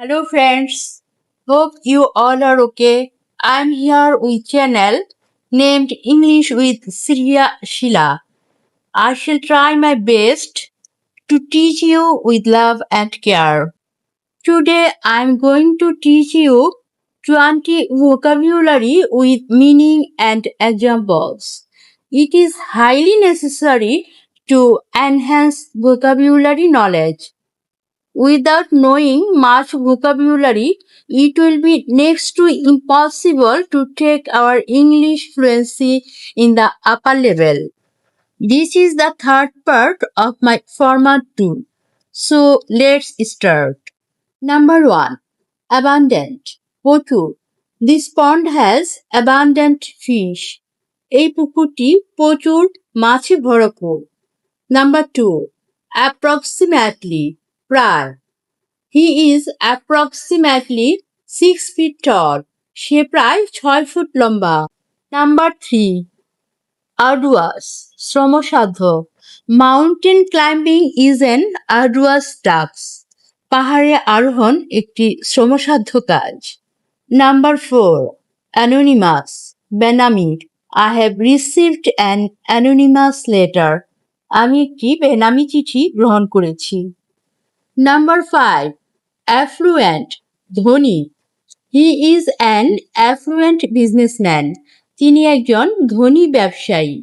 Hello friends, hope you all are okay. I'm here with channel named English with Surya Sheila. I shall try my best to teach you with love and care. Today I'm going to teach you 20 vocabulary with meaning and examples. It is highly necessary to enhance vocabulary knowledge. Without knowing much vocabulary, it will be next to impossible to take our English fluency in the upper level. This is the third part of my format 2. So let's start. Number 1. Abundant. প্রচুর. This pond has abundant fish. এই পুকুরটি প্রচুর মাছে ভরপুর. Number 2. Approximately. প্রায়. He is approximately 6 feet tall. সে প্রায় 6 foot লম্বা. Number 3. Arduous. শ্রমসাধ্য. Mountain climbing is an arduous task. পাহাড়ে আরোহণ একটি শ্রমসাধ্য কাজ. Number 4. Anonymous. বেনামি. I have received an anonymous letter. আমি একটি বেনামি চিঠি গ্রহণ করেছি. Number 5. Affluent. ধনী. He is an affluent businessman. তিনি একজন ধনী ব্যবসায়ী.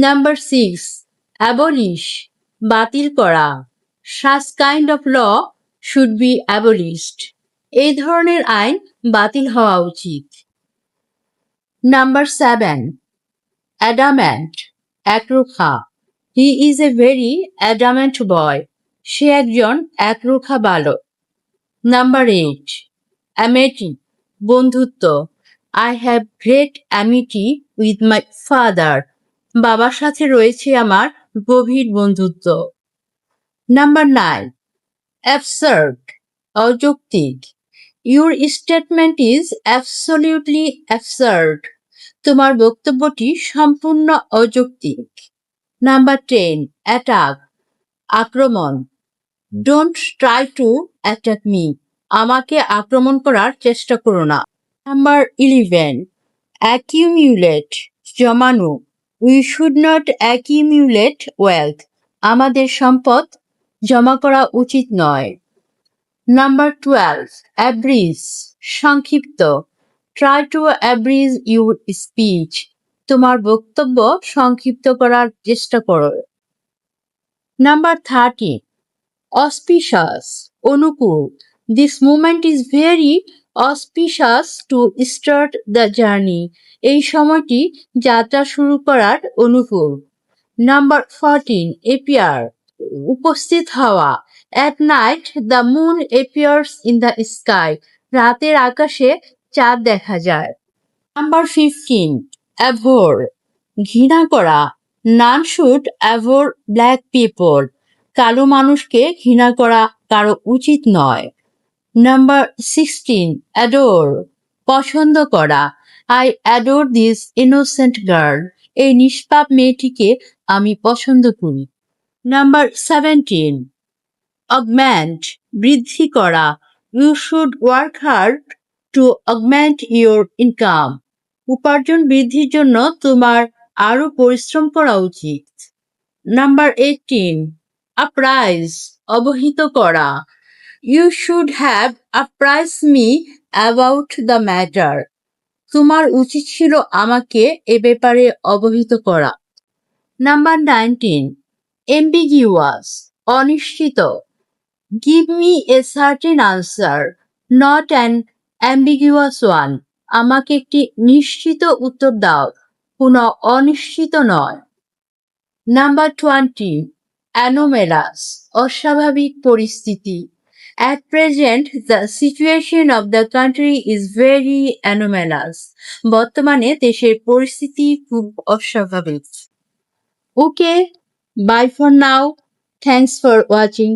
Number 6. Abolish. বাতিল করা. Such kind of law should be abolished. এই ধরনের আইন বাতিল হওয়া উচিত. Number 7. Adamant. একরোখা. He is a very adamant boy. সে একজন একরোখা বালক. Number 8. Amity. বন্ধুত্ব. I have great amity with my father. বাবার সাথে রয়েছে আমার গভীর বন্ধুত্ব. Number 9. Absurd. অযৌক্তিক. Your statement is absolutely absurd. তোমার বক্তব্যটি সম্পূর্ণ অযৌক্তিক. Number 10. Attack. আক্রমণ. Don't try to attack me. আমাকে আক্রমণ করার চেষ্টা করো না. Number 11. Accumulate. জমানো. We should not accumulate wealth. আমাদের সম্পদ জমা করা উচিত নয়. Number 12. Abridge. সংক্ষিপ্ত. Try to abridge your speech. তোমার বক্তব্য সংক্ষিপ্ত করার চেষ্টা করো. Number 13. Auspicious. Anukul. This moment is very auspicious to start the journey. এই সময়টি যাত্রা শুরু করার অনুকূল. Number 14. Appear. উপস্থিত হওয়া. At night the moon appears in the sky. রাতের আকাশে চাঁদ দেখা যায়. Number 15. Abhor. ঘৃণা করা. None should abhor black people. কালো মানুষকে ঘৃণা করা কারো উচিত নয়. Number 16. Adore. পছন্দ করা. I adore this innocent girl. এই নিষ্পাপ মেয়েটিকে আমি পছন্দ করি. Number 17. Augment. বৃদ্ধি করা. You should work hard to augment your income. উপার্জন বৃদ্ধির জন্য তোমার আরো পরিশ্রম করা উচিত. Number 18. Apprise. অবহিত করা. You should have apprised me about the matter. তোমার উচিত ছিল আমাকে এ ব্যাপারে অবহিত করা. Number 19. Ambiguous. অনিশ্চিত. Give me a certain answer, not an ambiguous one. আমাকে একটি নিশ্চিত উত্তর দাও, কোনো অনিশ্চিত নয়. Number 20. Anomalous. অস্বাভাবিক পরিস্থিতি. At present, the situation of the country is very anomalous. বর্তমানে দেশের পরিস্থিতি খুব অস্বাভাবিক. Okay, bye for now. Thanks for watching.